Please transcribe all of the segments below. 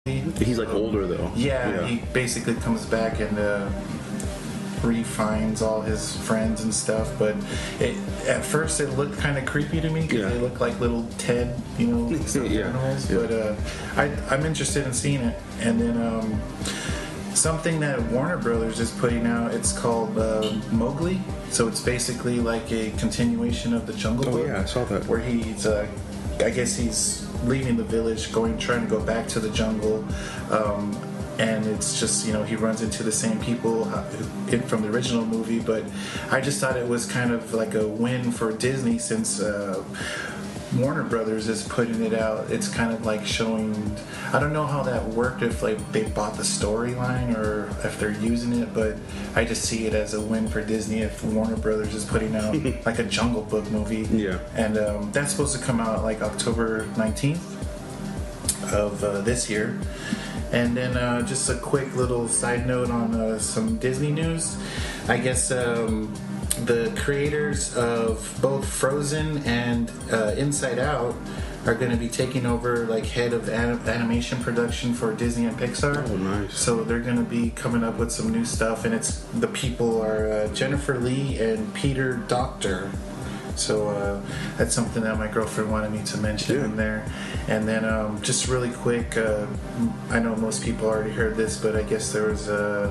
He's like older though. Yeah, he basically comes back and refines all his friends and stuff. But at first it looked kind of creepy to me because they look like little Ted, animals. But I'm interested in seeing it. And then something that Warner Brothers is putting out, it's called Mowgli. So it's basically like a continuation of the Jungle Book. Oh yeah, I saw that. Where he's, I guess he's leaving the village, trying to go back to the jungle. And it's just, he runs into the same people from the original movie. But I just thought it was kind of like a win for Disney since Warner Brothers is putting it out. It's kind of like showing, I don't know how that worked, if like they bought the storyline or if they're using it, but I just see it as a win for Disney if Warner Brothers is putting out like a Jungle Book movie. Yeah. And that's supposed to come out like October 19th of this year. And then just a quick little side note on some Disney news. I guess the creators of both Frozen and Inside Out are going to be taking over like head of animation production for Disney and Pixar. Oh, nice. So they're going to be coming up with some new stuff, and the people are Jennifer Lee and Peter Docter. So that's something that my girlfriend wanted me to mention in there. And then just really quick, I know most people already heard this, but I guess there was the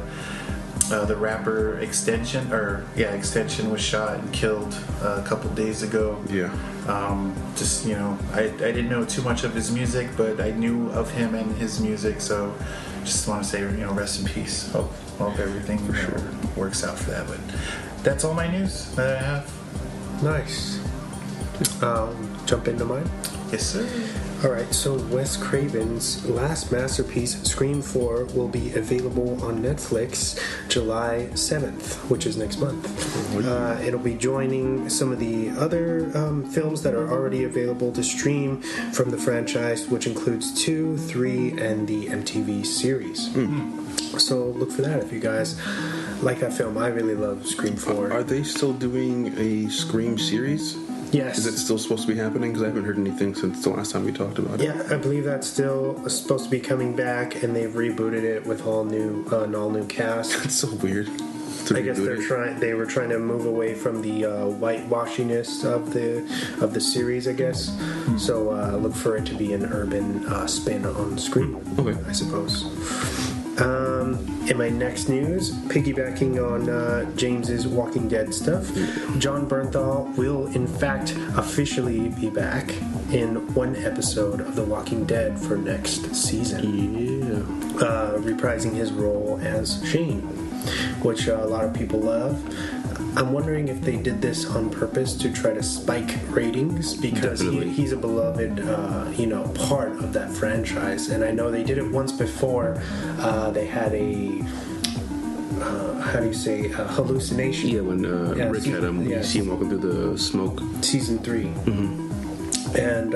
rapper Extension was shot and killed a couple days ago. Yeah. I didn't know too much of his music, but I knew of him and his music, so just want to say, rest in peace. Hope everything works out for that. But that's all my news that I have. Nice. Jump into mine? Yes, sir. Alright, so Wes Craven's last masterpiece, Scream 4, will be available on Netflix July 7th, which is next month. It'll be joining some of the other films that are already available to stream from the franchise, which includes 2, 3, and the MTV series. So look for that if you guys like that film. I really love Scream 4. Are they still doing a Scream series? Yes. Is it still supposed to be happening? Because I haven't heard anything since the last time we talked about it. Yeah, I believe that's still supposed to be coming back, and they've rebooted it with all new cast. That's so weird. I guess they were trying to move away from the whitewashiness of the series, I guess. So look for it to be an urban spin on Scream. Okay, I suppose. In my next news, piggybacking on James's Walking Dead stuff, Jon Bernthal will in fact officially be back in one episode of The Walking Dead for next season. Yeah. Reprising his role as Shane, which a lot of people love. I'm wondering if they did this on purpose to try to spike ratings, because he's a beloved, part of that franchise. And I know they did it once before. They had a hallucination. Yeah, when Rick had him, you see him walking through the smoke. Season 3. Mm-hmm. And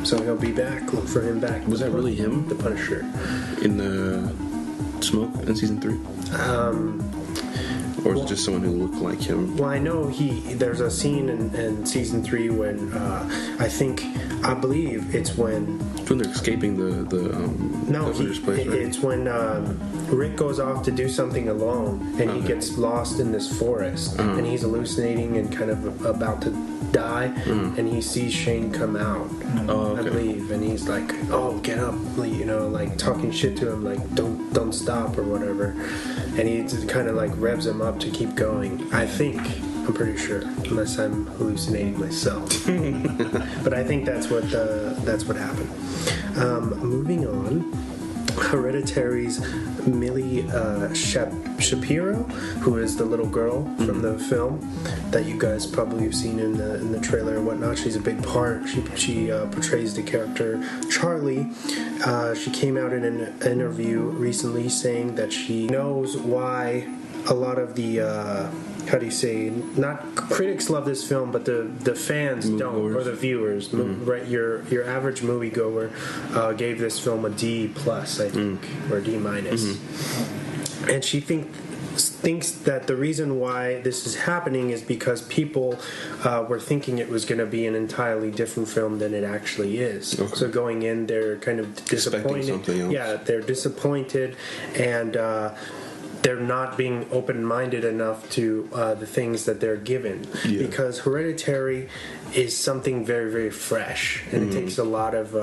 so he'll be back. Look for him back. Was that really him? The Punisher. In the smoke in season 3? Or is it just someone who looked like him? Well, I know there's a scene in season 3 when I believe it's when they're escaping the place, right? It's when Rick goes off to do something alone, and he gets lost in this forest, and he's hallucinating and kind of about to die, and he sees Shane come out, I believe, and he's like, "Oh, get up!" like talking shit to him, like "Don't stop" or whatever, and he just kind of like revs him up to keep going. I'm pretty sure, unless I'm hallucinating myself. But I think that's what happened. Moving on, Hereditary's Millie Shapiro, who is the little girl from the film that you guys probably have seen in the trailer and whatnot. She's a big part. She portrays the character Charlie. She came out in an interview recently saying that she knows why a lot of the not critics love this film, but the fans don't, or the viewers, right? Your average moviegoer gave this film a D+, I think, or D-. And she thinks that the reason why this is happening is because people were thinking it was going to be an entirely different film than it actually is. Okay. So going in, they're kind of disappointed. Something else. Yeah, they're disappointed, and they're not being open-minded enough to the things that they're given. Yeah. Because Hereditary is something very, very fresh, and it takes a lot of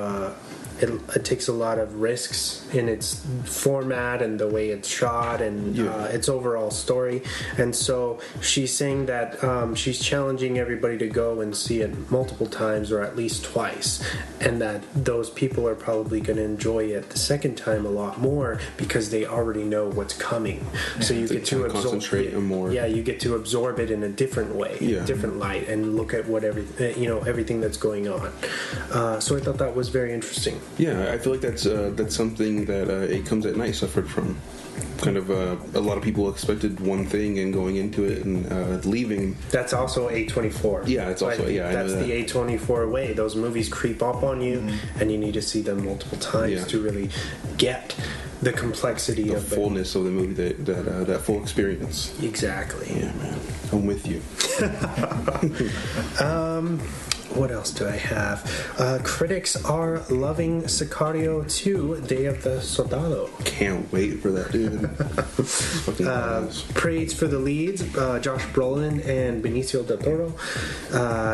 it takes a lot of risks in its format and the way it's shot and its overall story. And so she's saying that she's challenging everybody to go and see it multiple times or at least twice, and that those people are probably going to enjoy it the second time a lot more because they already know what's coming. So you get to concentrate more. Yeah, you get to absorb it in a different way, different light, and look at what everything that's going on. So I thought that was very interesting. Yeah, I feel like that's something that It Comes at Night suffered from. Kind of a lot of people expected one thing and going into it and leaving. That's also A24. Yeah, it's also that's the A24 way. Those movies creep up on you, and you need to see them multiple times to really get the complexity the of fullness of the movie, that full experience. Exactly. Yeah, man, I'm with you. What else do I have? Critics are loving Sicario 2, Day of the Soldado. Can't wait for that, dude. Fucking badass. Praise for the leads, Josh Brolin and Benicio del Toro.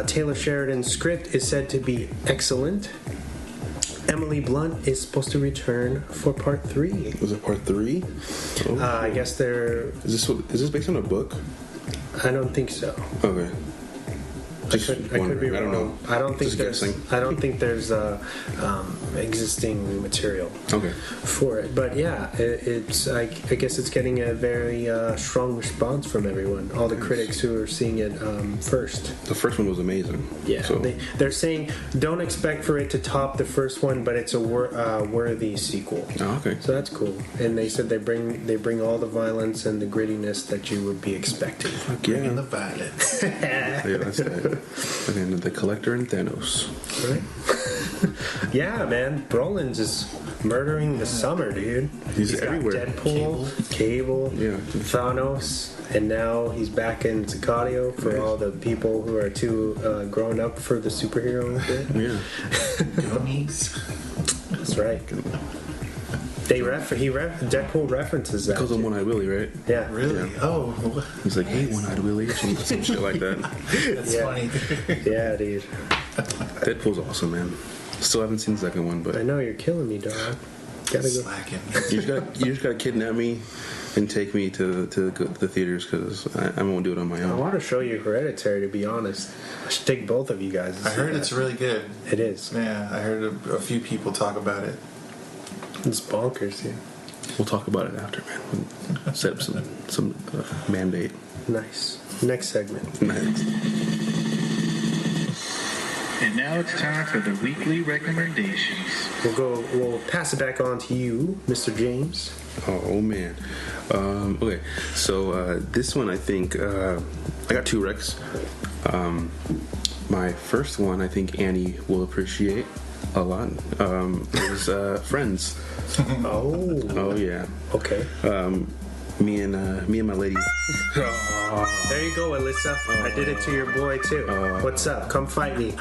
Taylor Sheridan's script is said to be excellent. Emily Blunt is supposed to return for part 3. Was it part 3? Oh, I guess they're... Is this based on a book? I don't think so. Okay. I could be wrong. I don't know. I don't think Just there's. guessing. I don't think there's existing material for it. But yeah, it's. I guess it's getting a very strong response from everyone. All the critics who are seeing it first. The first one was amazing. Yeah, So. they're saying don't expect for it to top the first one, but it's a worthy sequel. Oh, okay. So that's cool. And they said they bring all the violence and the grittiness that you would be expecting. Fuck Bringing the yeah. violence. Yeah, that's it. And then the Collector and Thanos. Right? Yeah, man. Brolin's just murdering the summer, dude. He's got everywhere. Deadpool, Cable, Yeah. Thanos, and now he's back in Sicario for all the people who are too grown up for the superhero bit. Yeah. That's right. Deadpool references that. Because of One-Eyed Willie, right? Yeah. Really? Yeah. Oh. He's like, hey, One-Eyed Willie, or some shit like that. That's funny. Yeah, dude. Deadpool's awesome, man. Still haven't seen the second one, but I know you're killing me, dog. Gotta go. Slacking. you just gotta kidnap me and take me to the theaters because I won't do it on my I own. want to show you Hereditary, to be honest. I should take both of you guys. to I see heard that. it's really good. It is. Yeah, I heard a few people talk about it. It's bonkers, yeah. We'll talk about it after, man. We'll set up some mandate. Nice. Next segment. Nice. And now it's time for the weekly recommendations. We'll pass it back on to you, Mr. James. Oh man. Okay, so this one I think I got 2 recs. My first one I think Annie will appreciate a lot. Is Friends. Oh yeah. Okay. Me and my lady. There you go, Alyssa. I did it to your boy too. What's up? Come fight me.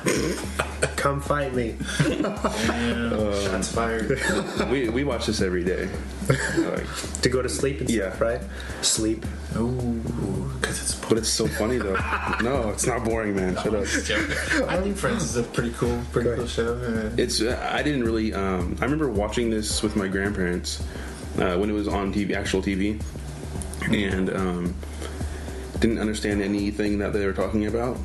Come fight me. Shots fired. We watch this every day. Like, To go to sleep and stuff, Yeah. right? Sleep. Ooh, because it's. but it's so funny though. No, it's not boring, man. Shut up. I think Friends is a pretty cool show. Yeah. It's I didn't really. I remember watching this with my grandparents when it was on TV, actual TV, and didn't understand anything that they were talking about.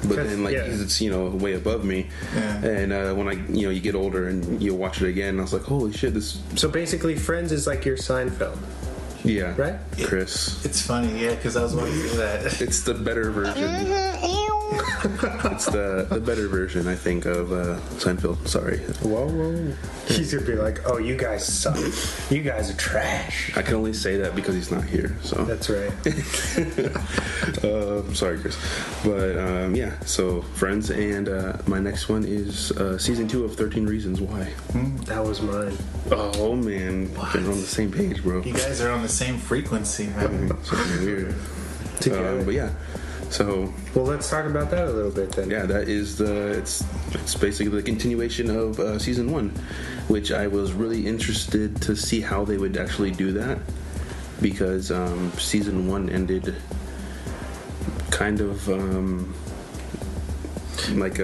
But then, like, it's way above me, and when I you get older and you watch it again, I was like, holy shit, this. So basically, Friends is like your Seinfeld. Yeah, Right? Chris. It's funny, yeah, because I was going to say that. It's the better version. It's the better version, I think, of Seinfeld. Sorry. Whoa. He's gonna be like, "Oh, you guys suck. You guys are trash." I can only say that because he's not here. So That's right. sorry, Chris. But yeah, so Friends, and my next one is season 2 of 13 Reasons Why. That was mine. Oh man, we're on the same page, bro. You guys are on the same frequency, man. Something weird. Together. But yeah, so Well, let's talk about that a little bit then. yeah, that is it's basically the continuation of season 1, which I was really interested to see how they would actually do that, because season 1 ended kind of like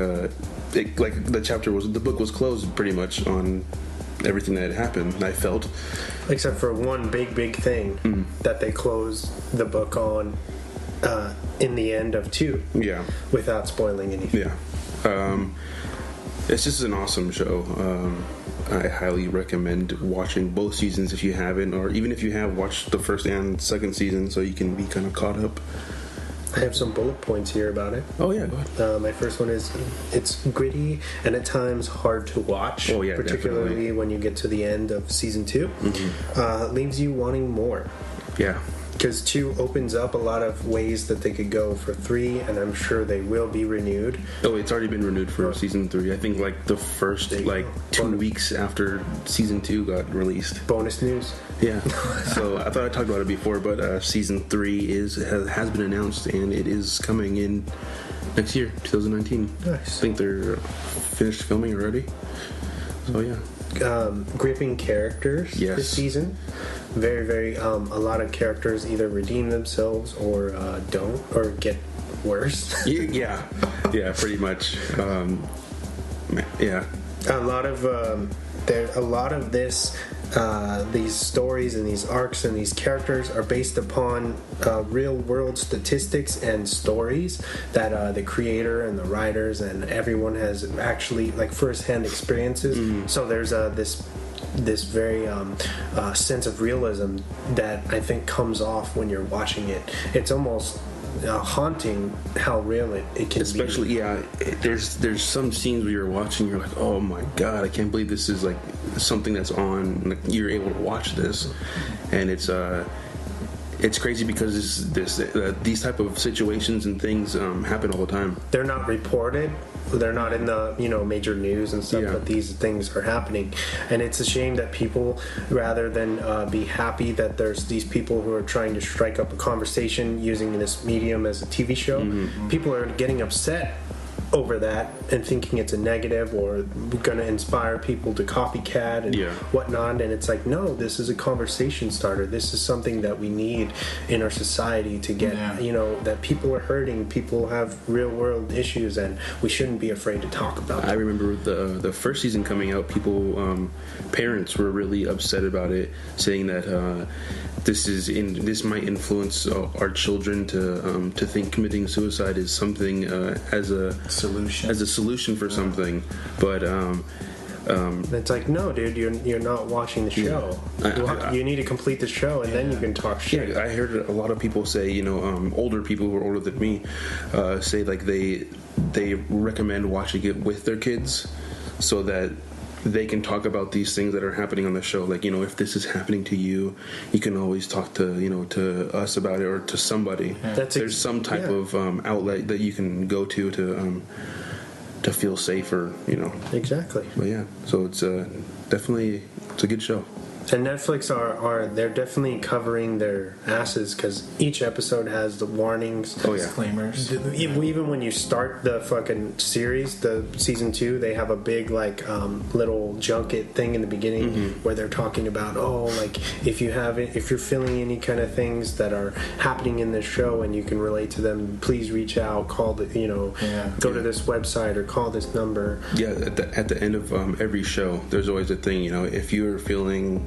the book was closed pretty much on everything that had happened, I felt. Except for one big thing that they closed the book on in the end of 2. Yeah. Without spoiling anything. Yeah. It's just an awesome show. I highly recommend watching both seasons if you haven't, or even if you have, watched the first and second season so you can be kind of caught up. I have some bullet points here about it. Oh yeah, go ahead. My first one is it's gritty and at times hard to watch. Oh, yeah, particularly definitely. when you get to the end of season 2. Leaves you wanting more. Yeah. Because 2 opens up a lot of ways that they could go for 3, and I'm sure they will be renewed. Oh, it's already been renewed for season 3. I think like the first There you go. 2 weeks after season 2 got released. Bonus news. Yeah. So I thought I talked about it before, but season 3 has been announced, and it is coming in next year, 2019. Nice. I think they're finished filming already. So yeah. Gripping characters Yes. this season. Very, a lot of characters either redeem themselves or don't, or get worse. Yeah, pretty much. Yeah. A lot of this. These stories and these arcs and these characters are based upon real world statistics and stories that the creator and the writers and everyone has actually like first-hand experiences. So there's this very sense of realism that I think comes off when you're watching it. It's almost haunting how real it can Especially, be. yeah, there's some scenes where you're watching, you're like, oh my god, I can't believe this is like something that's on. Like, you're able to watch this, and it's crazy because these type of situations and things happen all the time. They're not reported. They're not in the major news and stuff, Yeah. but these things are happening, and it's a shame that people, rather than be happy that there's these people who are trying to strike up a conversation using this medium as a TV show, people are getting upset over that and thinking it's a negative or going to inspire people to copycat and whatnot. And it's like, no, this is a conversation starter. This is something that we need in our society to get, that people are hurting, people have real world issues, and we shouldn't be afraid to talk about it. I remember the first season coming out, people, parents were really upset about it, saying that this might influence our children to think committing suicide is something as a solution for something, but it's like, no, dude, you're not watching the show. You need to complete the show, and then you can talk shit. Yeah, I heard a lot of people say, older people who are older than me, say like they recommend watching it with their kids, so that they can talk about these things that are happening on the show. Like, if this is happening to you, you can always talk to us about it, or to somebody. There's some type of outlet that you can go to feel safer, Exactly. But yeah, so it's definitely a good show. And Netflix they're definitely covering their asses, because each episode has the warnings, disclaimers. Even when you start the fucking series, the season 2, they have a big little junket thing in the beginning where they're talking about, if you're feeling any kind of things that are happening in this show and you can relate to them, please reach out, call go to this website or call this number. Yeah, at the end of every show, there's always a thing, if you're feeling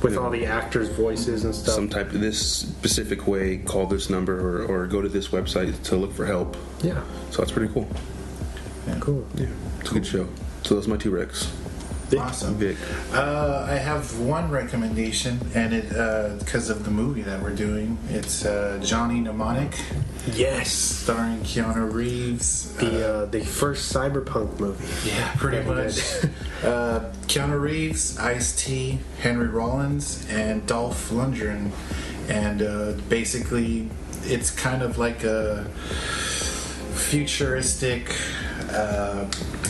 with all the actors' voices and stuff, some type of this specific way, call this number or go to this website to look for help. Yeah, so that's pretty cool. Cool. Yeah, it's a good show. So those are my 2 recs. Awesome. Vic. I have one recommendation, and it because of the movie that we're doing. It's Johnny Mnemonic, Yes. starring Keanu Reeves. The first cyberpunk movie. Yeah, pretty Very much. Keanu Reeves, Ice-T, Henry Rollins, and Dolph Lundgren. And basically, it's kind of like a futuristic.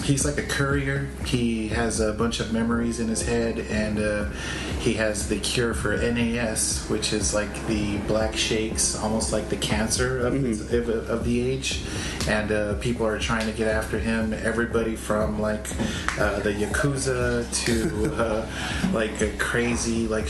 He's like a courier. He has a bunch of memories in his head, and he has the cure for NAS, which is like the black shakes, almost like the cancer of the age. And people are trying to get after him. Everybody from like the Yakuza to like a crazy like